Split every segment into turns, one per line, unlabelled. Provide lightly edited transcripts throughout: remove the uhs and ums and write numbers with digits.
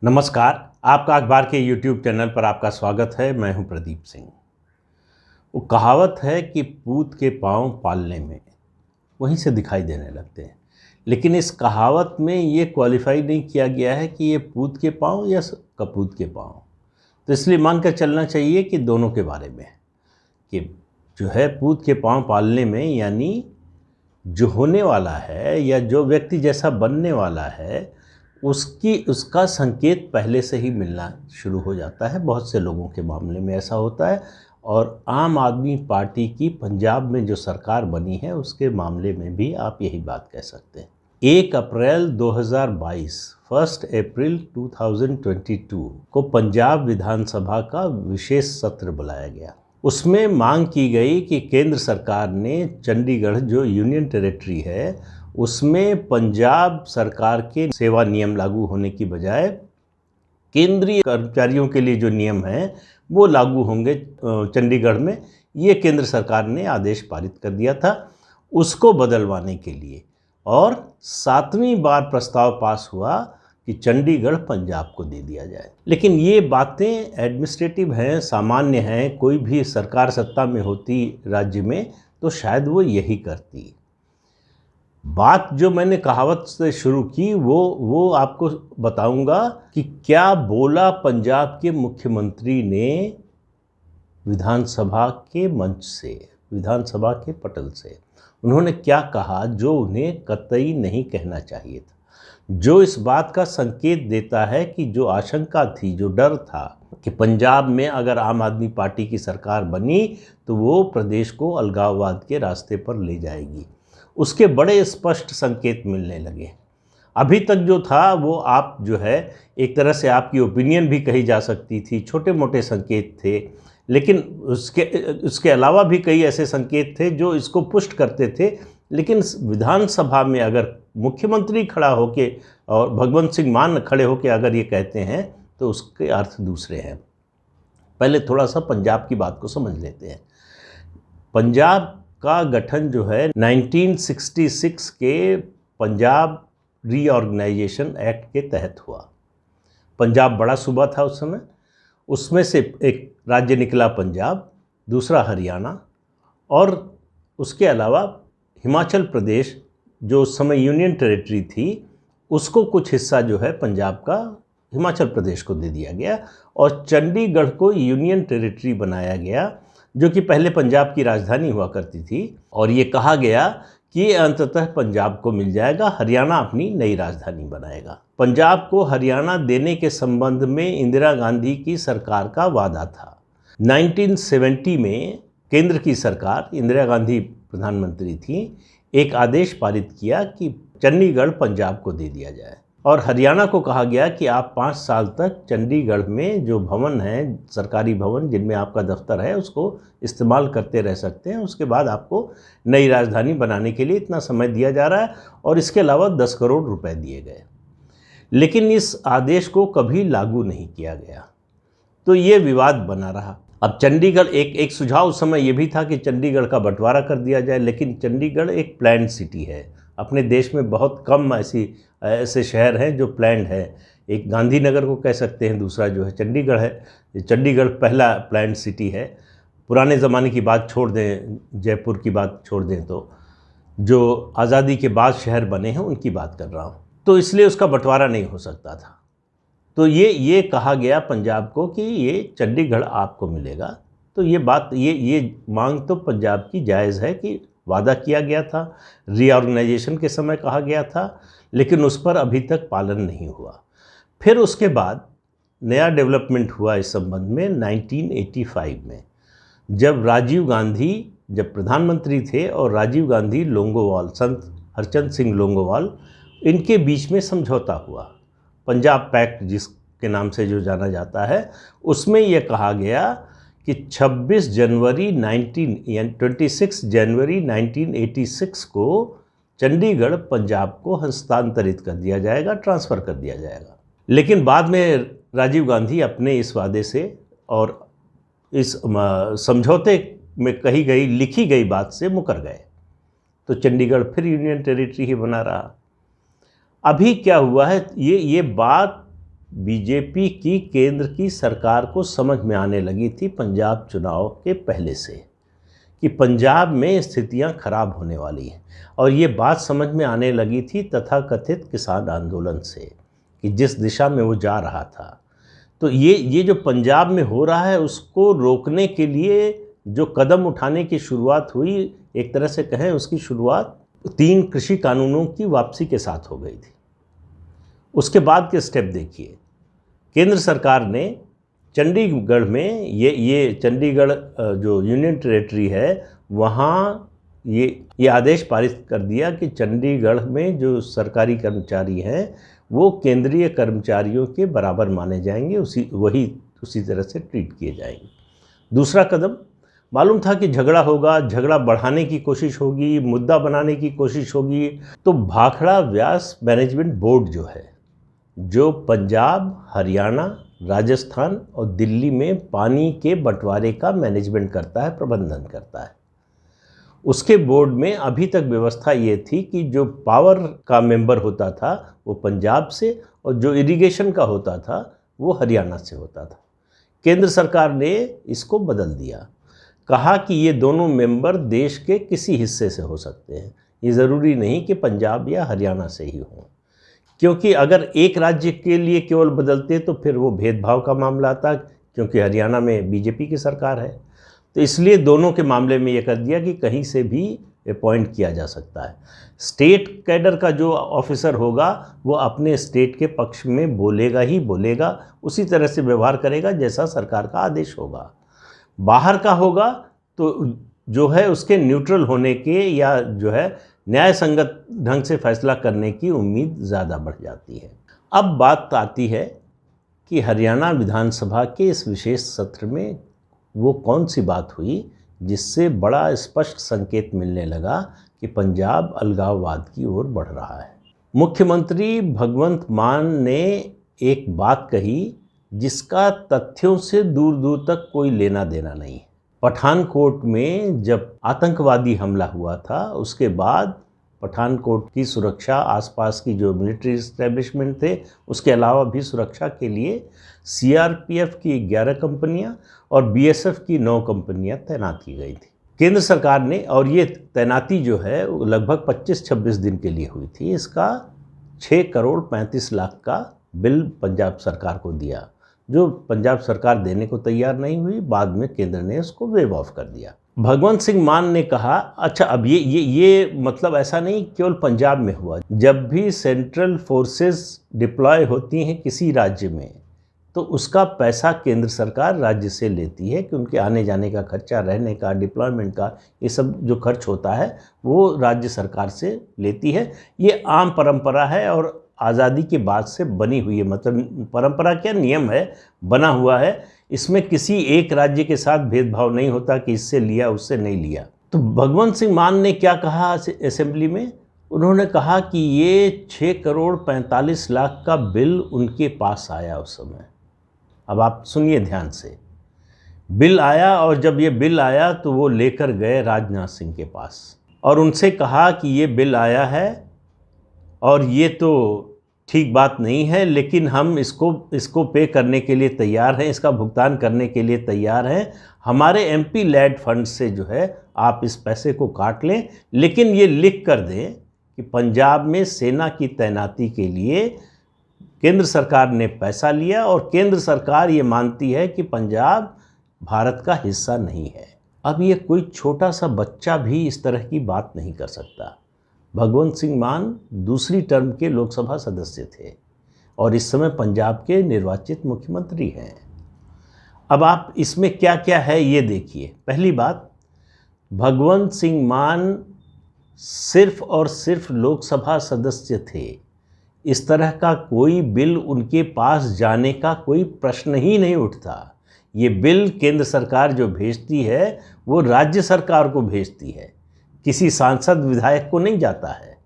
नमस्कार। आपका अखबार के YouTube चैनल पर आपका स्वागत है। मैं हूं प्रदीप सिंह। वो कहावत है कि पूत के पाँव पालने में वहीं से दिखाई देने लगते हैं, लेकिन इस कहावत में ये क्वालिफाई नहीं किया गया है कि ये पूत के पाँव या कपूत के पाँव। तो इसलिए मानकर चलना चाहिए कि दोनों के बारे में कि जो है पूत के पाँव पालने में, यानी जो होने वाला है या जो व्यक्ति जैसा बनने वाला है उसका संकेत पहले से ही मिलना शुरू हो जाता है। बहुत से लोगों के मामले में ऐसा होता है और आम आदमी पार्टी की पंजाब में जो सरकार बनी है उसके मामले में भी आप यही बात कह सकते हैं। 1 अप्रैल 2022 1 अप्रैल 2022 को पंजाब विधानसभा का विशेष सत्र बुलाया गया। उसमें मांग की गई कि केंद्र सरकार ने चंडीगढ़ जो यूनियन टेरिटरी है उसमें पंजाब सरकार के सेवा नियम लागू होने की बजाय केंद्रीय कर्मचारियों के लिए जो नियम हैं वो लागू होंगे चंडीगढ़ में। ये केंद्र सरकार ने आदेश पारित कर दिया था उसको बदलवाने के लिए, और 7वीं बार प्रस्ताव पास हुआ कि चंडीगढ़ पंजाब को दे दिया जाए। लेकिन ये बातें एडमिनिस्ट्रेटिव हैं, सामान्य हैं। कोई भी सरकार सत्ता में होती राज्य में तो शायद वो यही करती। बात जो मैंने कहावत से शुरू की वो आपको बताऊंगा कि क्या बोला पंजाब के मुख्यमंत्री ने विधानसभा के मंच से, विधानसभा के पटल से। उन्होंने क्या कहा जो उन्हें कतई नहीं कहना चाहिए था, जो इस बात का संकेत देता है कि जो आशंका थी, जो डर था कि पंजाब में अगर आम आदमी पार्टी की सरकार बनी तो वो प्रदेश को अलगाववाद के रास्ते पर ले जाएगी, उसके बड़े स्पष्ट संकेत मिलने लगे। अभी तक जो था वो आप जो है एक तरह से आपकी ओपिनियन भी कही जा सकती थी, छोटे मोटे संकेत थे, लेकिन उसके अलावा भी कई ऐसे संकेत थे जो इसको पुष्ट करते थे। लेकिन विधानसभा में अगर मुख्यमंत्री खड़ा होके और भगवंत सिंह मान खड़े होके अगर ये कहते हैं तो उसके अर्थ दूसरे हैं। पहले थोड़ा सा पंजाब की बात को समझ लेते हैं। पंजाब का गठन जो है 1966 के पंजाब रीऑर्गेनाइजेशन एक्ट के तहत हुआ। पंजाब बड़ा सूबा था उस समय, उसमें से एक राज्य निकला पंजाब, दूसरा हरियाणा, और उसके अलावा हिमाचल प्रदेश जो उस समय यूनियन टेरिटरी थी उसको कुछ हिस्सा जो है पंजाब का हिमाचल प्रदेश को दे दिया गया, और चंडीगढ़ को यूनियन टेरिटरी बनाया गया जो कि पहले पंजाब की राजधानी हुआ करती थी। और ये कहा गया कि ये अंततः पंजाब को मिल जाएगा, हरियाणा अपनी नई राजधानी बनाएगा। पंजाब को हरियाणा देने के संबंध में इंदिरा गांधी की सरकार का वादा था। 1970 में केंद्र की सरकार, इंदिरा गांधी प्रधानमंत्री थी, एक आदेश पारित किया कि चंडीगढ़ पंजाब को दे दिया जाए, और हरियाणा को कहा गया कि आप 5 साल तक चंडीगढ़ में जो भवन हैं, सरकारी भवन जिनमें आपका दफ्तर है, उसको इस्तेमाल करते रह सकते हैं। उसके बाद आपको नई राजधानी बनाने के लिए इतना समय दिया जा रहा है, और इसके अलावा 10 करोड़ रुपए दिए गए। लेकिन इस आदेश को कभी लागू नहीं किया गया, तो ये विवाद बना रहा। अब चंडीगढ़ एक सुझाव उस समय ये भी था कि चंडीगढ़ का बंटवारा कर दिया जाए, लेकिन चंडीगढ़ एक प्लान्ड सिटी है। अपने देश में बहुत कम ऐसे शहर हैं जो प्लान्ड है। एक गांधीनगर को कह सकते हैं, दूसरा जो है चंडीगढ़ है। चंडीगढ़ पहला प्लान्ड सिटी है। पुराने ज़माने की बात छोड़ दें, जयपुर की बात छोड़ दें, तो जो आज़ादी के बाद शहर बने हैं उनकी बात कर रहा हूँ। तो इसलिए उसका बंटवारा नहीं हो सकता था। तो ये कहा गया पंजाब को कि ये चंडीगढ़ आपको मिलेगा। तो ये बात, ये मांग तो पंजाब की जायज़ है कि वादा किया गया था, रीऑर्गेनाइजेशन के समय कहा गया था, लेकिन उस पर अभी तक पालन नहीं हुआ। फिर उसके बाद नया डेवलपमेंट हुआ इस संबंध में 1985 में, जब राजीव गांधी जब प्रधानमंत्री थे और राजीव गांधी लोंगोवाल, संत हरचंद सिंह लोंगोवाल, इनके बीच में समझौता हुआ। पंजाब पैक्ट जिसके नाम से जो जाना जाता है, उसमें यह कहा गया कि 26 जनवरी 1986 को चंडीगढ़ पंजाब को हस्तांतरित कर दिया जाएगा, ट्रांसफ़र कर दिया जाएगा। लेकिन बाद में राजीव गांधी अपने इस वादे से और इस समझौते में कही गई, लिखी गई बात से मुकर गए, तो चंडीगढ़ फिर यूनियन टेरिटरी ही बना रहा। अभी क्या हुआ है, ये बात बीजेपी की केंद्र की सरकार को समझ में आने लगी थी पंजाब चुनाव के पहले से कि पंजाब में स्थितियां खराब होने वाली हैं, और ये बात समझ में आने लगी थी तथाकथित किसान आंदोलन से कि जिस दिशा में वो जा रहा था। तो ये जो पंजाब में हो रहा है उसको रोकने के लिए जो कदम उठाने की शुरुआत हुई, एक तरह से कहें उसकी शुरुआत 3 कृषि कानूनों की वापसी के साथ हो गई थी। उसके बाद के स्टेप देखिए, केंद्र सरकार ने चंडीगढ़ में ये चंडीगढ़ जो यूनियन टेरेटरी है वहाँ ये आदेश पारित कर दिया कि चंडीगढ़ में जो सरकारी कर्मचारी हैं वो केंद्रीय कर्मचारियों के बराबर माने जाएंगे, उसी तरह से ट्रीट किए जाएंगे। दूसरा कदम, मालूम था कि झगड़ा होगा, झगड़ा बढ़ाने की कोशिश होगी, मुद्दा बनाने की कोशिश होगी, तो भाखड़ा व्यास मैनेजमेंट बोर्ड जो है, जो पंजाब, हरियाणा, राजस्थान और दिल्ली में पानी के बंटवारे का मैनेजमेंट करता है, प्रबंधन करता है, उसके बोर्ड में अभी तक व्यवस्था ये थी कि जो पावर का मेंबर होता था वो पंजाब से और जो इरिगेशन का होता था वो हरियाणा से होता था। केंद्र सरकार ने इसको बदल दिया, कहा कि ये दोनों मेंबर देश के किसी हिस्से से हो सकते हैं, ये ज़रूरी नहीं कि पंजाब या हरियाणा से ही हों, क्योंकि अगर एक राज्य के लिए केवल बदलते तो फिर वो भेदभाव का मामला आता, क्योंकि हरियाणा में बीजेपी की सरकार है। तो इसलिए दोनों के मामले में ये कर दिया कि कहीं से भी अपॉइंट किया जा सकता है। स्टेट कैडर का जो ऑफिसर होगा वो अपने स्टेट के पक्ष में बोलेगा ही बोलेगा, उसी तरह से व्यवहार करेगा जैसा सरकार का आदेश होगा। बाहर का होगा तो जो है उसके न्यूट्रल होने के या जो है न्याय संगत ढंग से फैसला करने की उम्मीद ज़्यादा बढ़ जाती है। अब बात आती है कि हरियाणा विधानसभा के इस विशेष सत्र में वो कौन सी बात हुई जिससे बड़ा स्पष्ट संकेत मिलने लगा कि पंजाब अलगाववाद की ओर बढ़ रहा है। मुख्यमंत्री भगवंत मान ने एक बात कही जिसका तथ्यों से दूर दूर तक कोई लेना देना नहीं है। पठानकोट में जब आतंकवादी हमला हुआ था उसके बाद पठानकोट की सुरक्षा, आसपास की जो मिलिट्री इस्टेब्लिशमेंट थे उसके अलावा भी सुरक्षा के लिए सीआरपीएफ की 11 कंपनियां और बीएसएफ की 9 कंपनियां तैनात की गई थी केंद्र सरकार ने। और ये तैनाती जो है लगभग 25-26 दिन के लिए हुई थी। इसका 6 करोड़ 35 लाख का बिल पंजाब सरकार को दिया, जो पंजाब सरकार देने को तैयार नहीं हुई। बाद में केंद्र ने उसको वेव ऑफ कर दिया। भगवंत सिंह मान ने कहा, अच्छा अब ये मतलब ऐसा नहीं केवल पंजाब में हुआ, जब भी सेंट्रल फोर्सेस डिप्लॉय होती हैं किसी राज्य में तो उसका पैसा केंद्र सरकार राज्य से लेती है कि उनके आने जाने का खर्चा, रहने का, डिप्लॉयमेंट का, ये सब जो खर्च होता है वो राज्य सरकार से लेती है। ये आम परंपरा है और आज़ादी के बाद से बनी हुई है, मतलब परंपरा क्या, नियम है, बना हुआ है। इसमें किसी एक राज्य के साथ भेदभाव नहीं होता कि इससे लिया उससे नहीं लिया। तो भगवंत सिंह मान ने क्या कहा असेंबली में, उन्होंने कहा कि ये 6 करोड़ 45 लाख का बिल उनके पास आया उस समय। अब आप सुनिए ध्यान से, बिल आया और जब ये बिल आया तो वो लेकर गए राजनाथ सिंह के पास और उनसे कहा कि ये बिल आया है और ये तो ठीक बात नहीं है, लेकिन हम इसको पे करने के लिए तैयार हैं, इसका भुगतान करने के लिए तैयार हैं। हमारे एमपी लैड फंड से जो है आप इस पैसे को काट लें, लेकिन ये लिख कर दें कि पंजाब में सेना की तैनाती के लिए केंद्र सरकार ने पैसा लिया और केंद्र सरकार ये मानती है कि पंजाब भारत का हिस्सा नहीं है। अब ये कोई छोटा सा बच्चा भी इस तरह की बात नहीं कर सकता। भगवंत सिंह मान दूसरी टर्म के लोकसभा सदस्य थे और इस समय पंजाब के निर्वाचित मुख्यमंत्री हैं। अब आप इसमें क्या क्या है ये देखिए। पहली बात, भगवंत सिंह मान सिर्फ और सिर्फ लोकसभा सदस्य थे। इस तरह का कोई बिल उनके पास जाने का कोई प्रश्न ही नहीं उठता। ये बिल केंद्र सरकार जो भेजती है वो राज्य सरकार को भेजती है, किसी सांसद विधायक को नहीं जाता है।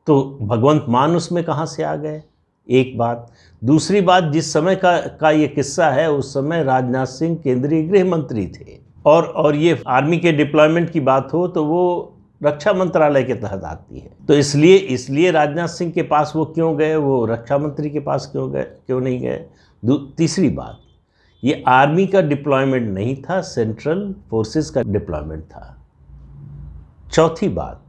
तो भगवंत मान उसमें कहाँ से आ गए, एक बात। दूसरी बात, जिस समय का ये किस्सा है उस समय राजनाथ सिंह केंद्रीय गृह मंत्री थे और ये आर्मी के डिप्लॉयमेंट की बात हो तो वो रक्षा मंत्रालय के तहत आती है। तो इसलिए राजनाथ सिंह के पास वो क्यों गए, वो रक्षा मंत्री के पास क्यों नहीं गए। तीसरी बात, ये आर्मी का डिप्लॉयमेंट नहीं था, सेंट्रल फोर्सेस का डिप्लॉयमेंट था। चौथी बात,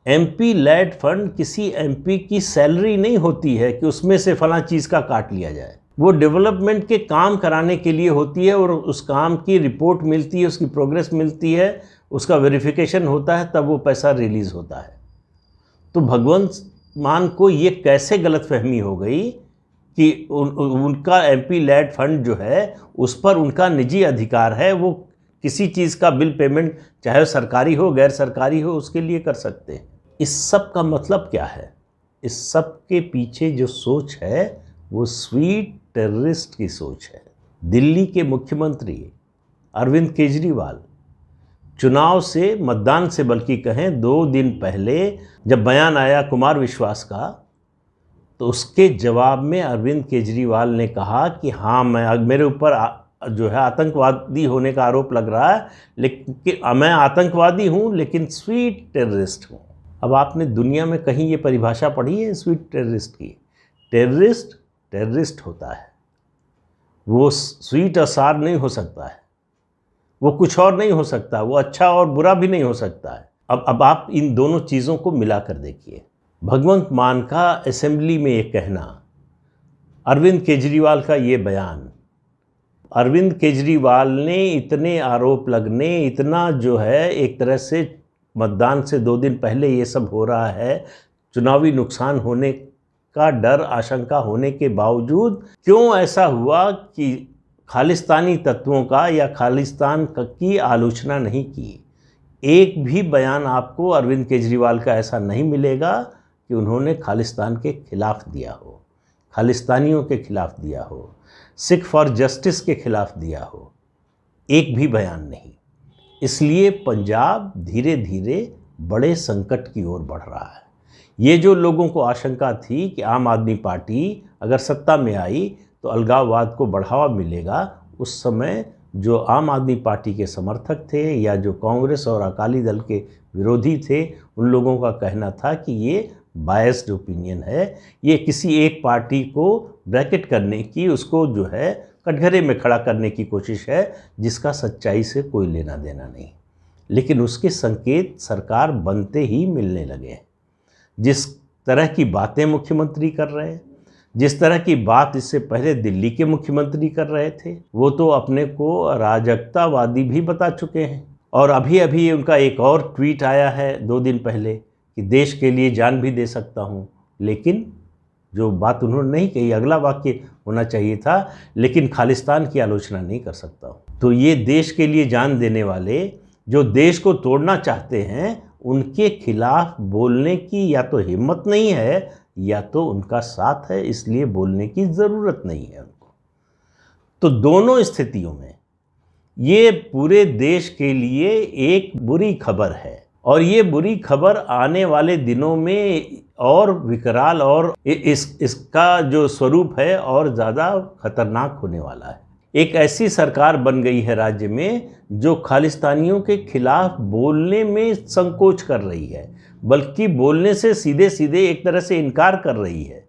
एमपी लैड फंड किसी एमपी की सैलरी नहीं होती है कि उसमें से फलां चीज़ का काट लिया जाए। वो डेवलपमेंट के काम कराने के लिए होती है और उस काम की रिपोर्ट मिलती है, उसकी प्रोग्रेस मिलती है, उसका वेरिफिकेशन होता है, तब वो पैसा रिलीज़ होता है। तो भगवंत मान को ये कैसे गलतफहमी हो गई कि उनका एमपी लैड फंड जो है उस पर उनका निजी अधिकार है, वो किसी चीज़ का बिल पेमेंट चाहे सरकारी हो गैर सरकारी हो उसके लिए कर सकते हैं। इस सब का मतलब क्या है? इस सब के पीछे जो सोच है वो स्वीट टेररिस्ट की सोच है। दिल्ली के मुख्यमंत्री अरविंद केजरीवाल चुनाव से, मतदान से बल्कि कहें, 2 दिन पहले जब बयान आया कुमार विश्वास का, तो उसके जवाब में अरविंद केजरीवाल ने कहा कि हाँ, मेरे ऊपर जो है आतंकवादी होने का आरोप लग रहा है, लेकिन मैं आतंकवादी हूँ लेकिन स्वीट टेररिस्ट हूँ। अब आपने दुनिया में कहीं ये परिभाषा पढ़ी है स्वीट टेररिस्ट की? टेररिस्ट होता है, वो स्वीट और सार नहीं हो सकता है, वो कुछ और नहीं हो सकता, वो अच्छा और बुरा भी नहीं हो सकता है। अब आप इन दोनों चीज़ों को मिलाकर देखिए। भगवंत मान का असेंबली में ये कहना, अरविंद केजरीवाल का ये बयान, अरविंद केजरीवाल ने इतने आरोप लगने, इतना जो है एक तरह से मतदान से 2 दिन पहले ये सब हो रहा है, चुनावी नुकसान होने का डर, आशंका होने के बावजूद क्यों ऐसा हुआ कि खालिस्तानी तत्वों का या खालिस्तान की आलोचना नहीं की? एक भी बयान आपको अरविंद केजरीवाल का ऐसा नहीं मिलेगा कि उन्होंने खालिस्तान के खिलाफ दिया हो, खालिस्तानियों के खिलाफ दिया हो, सिख फॉर जस्टिस के खिलाफ दिया हो। एक भी बयान नहीं। इसलिए पंजाब धीरे धीरे बड़े संकट की ओर बढ़ रहा है। ये जो लोगों को आशंका थी कि आम आदमी पार्टी अगर सत्ता में आई तो अलगाववाद को बढ़ावा मिलेगा, उस समय जो आम आदमी पार्टी के समर्थक थे या जो कांग्रेस और अकाली दल के विरोधी थे, उन लोगों का कहना था कि ये बायस्ड ओपिनियन है, ये किसी एक पार्टी को ब्रैकेट करने की, उसको जो है कटघरे में खड़ा करने की कोशिश है, जिसका सच्चाई से कोई लेना देना नहीं। लेकिन उसके संकेत सरकार बनते ही मिलने लगे हैं। जिस तरह की बातें मुख्यमंत्री कर रहे हैं, जिस तरह की बात इससे पहले दिल्ली के मुख्यमंत्री कर रहे थे, वो तो अपने को अराजकतावादी भी बता चुके हैं। और अभी अभी उनका एक और ट्वीट आया है 2 दिन पहले कि देश के लिए जान भी दे सकता हूँ। लेकिन जो बात उन्होंने नहीं कही, अगला वाक्य होना चाहिए था, लेकिन खालिस्तान की आलोचना नहीं कर सकता हूँ। तो ये देश के लिए जान देने वाले जो देश को तोड़ना चाहते हैं, उनके खिलाफ बोलने की या तो हिम्मत नहीं है या तो उनका साथ है, इसलिए बोलने की ज़रूरत नहीं है उनको। तो दोनों स्थितियों में ये पूरे देश के लिए एक बुरी खबर है, और ये बुरी खबर आने वाले दिनों में और विकराल और इसका जो स्वरूप है और ज़्यादा खतरनाक होने वाला है। एक ऐसी सरकार बन गई है राज्य में जो खालिस्तानियों के खिलाफ बोलने में संकोच कर रही है, बल्कि बोलने से सीधे सीधे एक तरह से इनकार कर रही है।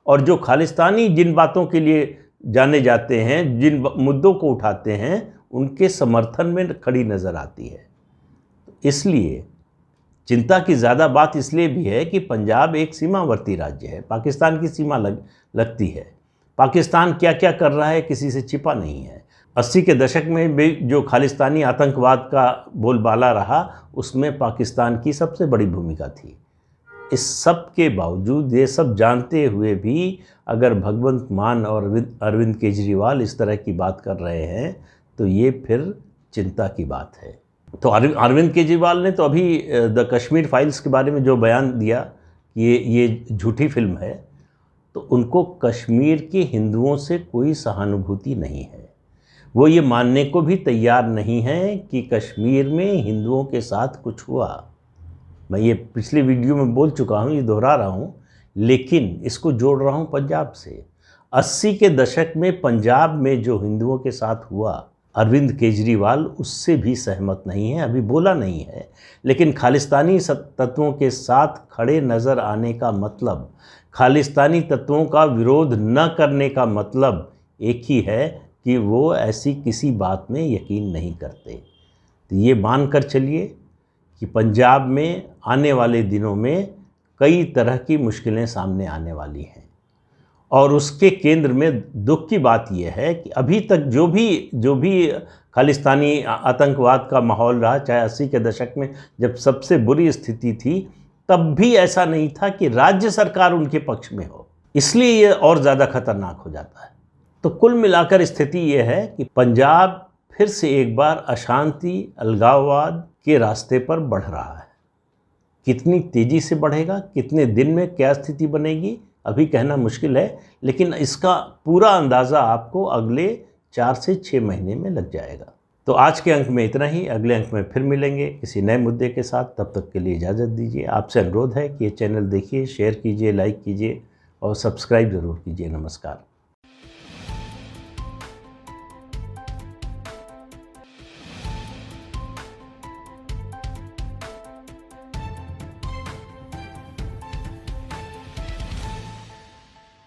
और जो खालिस्तानी जिन बातों के लिए जाने जाते हैं, जिन मुद्दों को उठाते हैं, उनके समर्थन में खड़ी नज़र आती है। इसलिए चिंता की ज़्यादा बात इसलिए भी है कि पंजाब एक सीमावर्ती राज्य है, पाकिस्तान की सीमा लगती है। पाकिस्तान क्या क्या कर रहा है किसी से छिपा नहीं है। 80 के दशक में भी जो खालिस्तानी आतंकवाद का बोलबाला रहा, उसमें पाकिस्तान की सबसे बड़ी भूमिका थी। इस सब के बावजूद, ये सब जानते हुए भी अगर भगवंत मान और अरविंद केजरीवाल इस तरह की बात कर रहे हैं, तो ये फिर चिंता की बात है। तो अरविंद केजरीवाल ने तो अभी द कश्मीर फाइल्स के बारे में जो बयान दिया कि ये झूठी फिल्म है, तो उनको कश्मीर के हिंदुओं से कोई सहानुभूति नहीं है। वो ये मानने को भी तैयार नहीं है कि कश्मीर में हिंदुओं के साथ कुछ हुआ। मैं ये पिछले वीडियो में बोल चुका हूँ, ये दोहरा रहा हूँ, लेकिन इसको जोड़ रहा हूँ पंजाब से। 80 के दशक में पंजाब में जो हिंदुओं के साथ हुआ, अरविंद केजरीवाल उससे भी सहमत नहीं है, अभी बोला नहीं है। लेकिन खालिस्तानी तत्वों के साथ खड़े नज़र आने का मतलब, खालिस्तानी तत्वों का विरोध न करने का मतलब एक ही है कि वो ऐसी किसी बात में यकीन नहीं करते। तो ये मान कर चलिए कि पंजाब में आने वाले दिनों में कई तरह की मुश्किलें सामने आने वाली हैं। और उसके केंद्र में दुख की बात यह है कि अभी तक जो भी खालिस्तानी आतंकवाद का माहौल रहा, चाहे 80 के दशक में जब सबसे बुरी स्थिति थी, तब भी ऐसा नहीं था कि राज्य सरकार उनके पक्ष में हो। इसलिए ये और ज़्यादा खतरनाक हो जाता है। तो कुल मिलाकर स्थिति ये है कि पंजाब फिर से एक बार अशांति, अलगाववाद के रास्ते पर बढ़ रहा है। कितनी तेज़ी से बढ़ेगा, कितने दिन में क्या स्थिति बनेगी, अभी कहना मुश्किल है, लेकिन इसका पूरा अंदाज़ा आपको अगले 4 से 6 महीने में लग जाएगा। तो आज के अंक में इतना ही। अगले अंक में फिर मिलेंगे किसी नए मुद्दे के साथ। तब तक के लिए इजाज़त दीजिए। आपसे अनुरोध है कि ये चैनल देखिए, शेयर कीजिए, लाइक कीजिए और सब्सक्राइब ज़रूर कीजिए। नमस्कार।